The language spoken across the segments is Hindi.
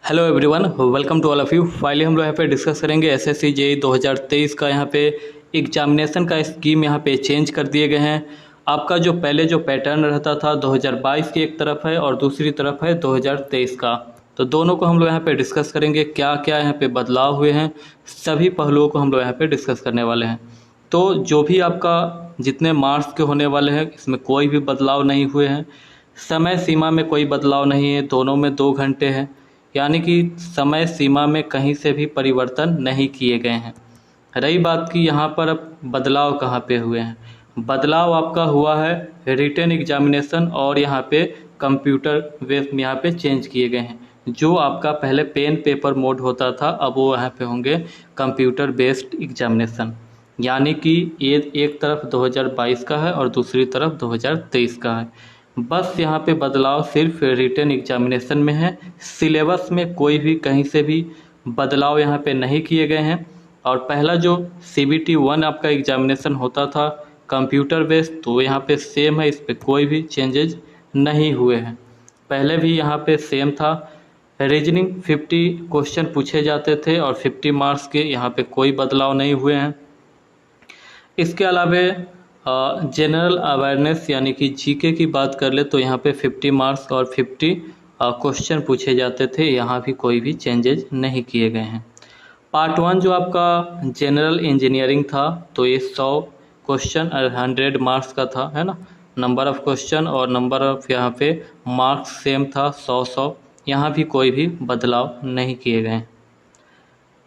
Hello everyone, welcome to all of you. Finally हम लोग यहाँ पे डिस्कस करेंगे एसएससी जेईई 2023 का यहाँ पे एग्जामिनेशन का स्कीम यहाँ पे चेंज कर दिए गए हैं। आपका जो पहले जो पैटर्न रहता था 2022 की एक तरफ है और दूसरी तरफ है 2023 का, तो दोनों को हम लोग यहाँ पे डिस्कस करेंगे। क्या क्या यहाँ पे बदलाव हुए हैं, सभी पहलुओं को हम लोग यहाँ पे डिस्कस करने वाले हैं। तो जो भी आपका जितने मार्क्स के होने वाले हैं इसमें कोई भी बदलाव नहीं हुए हैं। समय सीमा में कोई बदलाव नहीं है, दोनों में 2 घंटे हैं, यानी कि समय सीमा में कहीं से भी परिवर्तन नहीं किए गए हैं। रही बात कि यहाँ पर अब बदलाव कहाँ पे हुए हैं, बदलाव आपका हुआ है रिटन एग्जामिनेशन और यहाँ पे कंप्यूटर बेस में यहाँ पे चेंज किए गए हैं। जो आपका पहले पेन पेपर मोड होता था अब वो यहाँ पे होंगे कंप्यूटर बेस्ड एग्जामिनेशन, यानी कि ये एक तरफ 2022 का है और दूसरी तरफ 2023 का है। बस यहाँ पे बदलाव सिर्फ रिटन एग्जामिनेशन में है। सिलेबस में कोई भी कहीं से भी बदलाव यहाँ पे नहीं किए गए हैं। और पहला जो CBT 1 आपका एग्जामिनेशन होता था कंप्यूटर बेस्ड, तो यहाँ पे सेम है, इस पर कोई भी चेंजेज नहीं हुए हैं। पहले भी यहाँ पे सेम था। रीजनिंग 50 क्वेश्चन पूछे जाते थे और 50 मार्क्स के, यहाँ पे कोई बदलाव नहीं हुए हैं। इसके अलावा जनरल अवेयरनेस यानी कि जीके की बात कर ले तो यहाँ पे 50 मार्क्स और 50 क्वेश्चन पूछे जाते थे, यहाँ भी कोई भी चेंजेज नहीं किए गए हैं। पार्ट 1 जो आपका जनरल इंजीनियरिंग था तो ये 100 क्वेश्चन और 100 मार्क्स का था, है ना। नंबर ऑफ़ क्वेश्चन और नंबर ऑफ़ यहाँ पे मार्क्स सेम था 100, यहाँ भी कोई भी बदलाव नहीं किए गए हैं।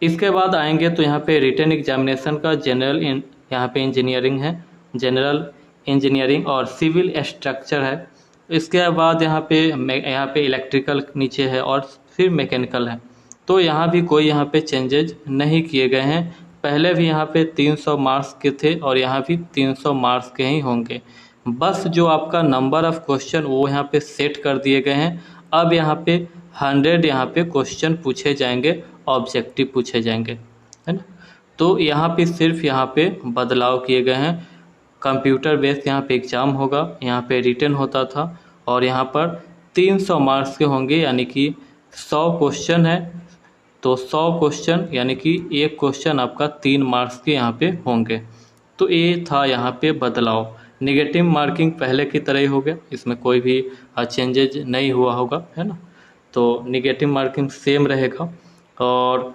इसके बाद आएंगे तो यहाँ पे रिटन एग्जामिनेशन का जनरल यहाँ पे इंजीनियरिंग है, जनरल इंजीनियरिंग और सिविल स्ट्रक्चर है। इसके बाद यहाँ पे इलेक्ट्रिकल नीचे है और फिर मैकेनिकल है। तो यहाँ भी कोई यहाँ पे चेंजेज नहीं किए गए हैं। पहले भी यहाँ पे 300 मार्क्स के थे और यहाँ भी 300 मार्क्स के ही होंगे। बस जो आपका नंबर ऑफ़ क्वेश्चन वो यहाँ पे सेट कर दिए गए हैं। अब यहाँ पे 100 यहाँ पे क्वेश्चन पूछे जाएंगे, ऑब्जेक्टिव पूछे जाएंगे, है ना। तो यहाँ पे सिर्फ यहाँ पे बदलाव किए गए हैं। कंप्यूटर बेस्ड यहाँ पे एग्ज़ाम होगा, यहाँ पे रिटन होता था और यहाँ पर 300 मार्क्स के होंगे, यानी कि 100 क्वेश्चन है तो 100 क्वेश्चन यानी कि एक क्वेश्चन आपका 3 मार्क्स के यहाँ पे होंगे। तो ये था यहाँ पे बदलाव। नेगेटिव मार्किंग पहले की तरह ही हो गया, इसमें कोई भी चेंजेज नहीं हुआ होगा, है ना। तो नेगेटिव मार्किंग सेम रहेगा। और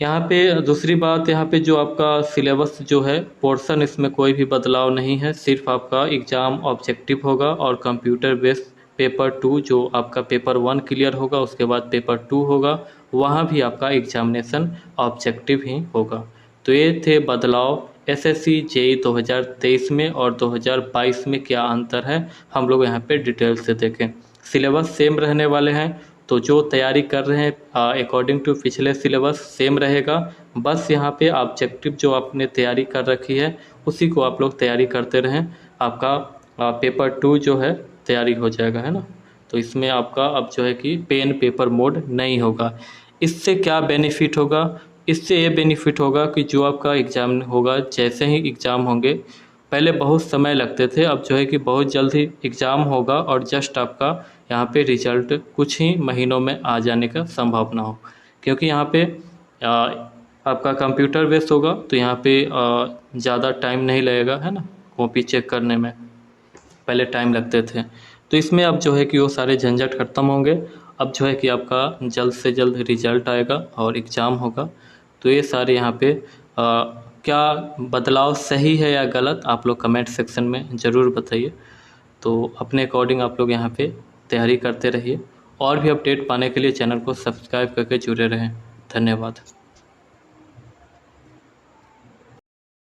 यहाँ पे दूसरी बात, यहाँ पे जो आपका सिलेबस जो है पोर्शन, इसमें कोई भी बदलाव नहीं है। सिर्फ आपका एग्ज़ाम ऑब्जेक्टिव होगा और कंप्यूटर बेस्ड पेपर 2 जो आपका पेपर 1 क्लियर होगा उसके बाद पेपर 2 होगा, वहाँ भी आपका एग्जामिनेशन ऑब्जेक्टिव ही होगा। तो ये थे बदलाव। एसएससी जेईई 2023 में और 2022 में क्या अंतर है हम लोग यहाँ पे डिटेल से देखें। सिलेबस सेम रहने वाले हैं, तो जो तैयारी कर रहे हैं अकॉर्डिंग टू पिछले सिलेबस सेम रहेगा। बस यहाँ पे ऑब्जेक्टिव जो आपने तैयारी कर रखी है उसी को आप लोग तैयारी करते रहें, आपका पेपर 2 जो है तैयारी हो जाएगा, है ना। तो इसमें आपका अब जो है कि पेन पेपर मोड नहीं होगा। इससे क्या बेनिफिट होगा? इससे ये बेनिफिट होगा कि जो आपका एग्ज़ाम होगा, जैसे ही एग्ज़ाम होंगे, पहले बहुत समय लगते थे, अब जो है कि बहुत जल्द ही एग्ज़ाम होगा और जस्ट आपका यहाँ पे रिजल्ट कुछ ही महीनों में आ जाने का संभावना हो। क्योंकि यहाँ पे आपका कंप्यूटर बेस्ड होगा तो यहाँ पे ज़्यादा टाइम नहीं लगेगा, है ना। कॉपी चेक करने में पहले टाइम लगते थे, तो इसमें अब जो है कि वो सारे झंझट खत्म होंगे। अब जो है कि आपका जल्द से जल्द रिजल्ट आएगा और एग्ज़ाम होगा। तो ये सारे यहाँ पे क्या बदलाव सही है या गलत, आप लोग कमेंट सेक्शन में ज़रूर बताइए। तो अपने अकॉर्डिंग आप लोग यहाँ पे तैयारी करते रहिए और भी अपडेट पाने के लिए चैनल को सब्सक्राइब करके जुड़े रहें। धन्यवाद।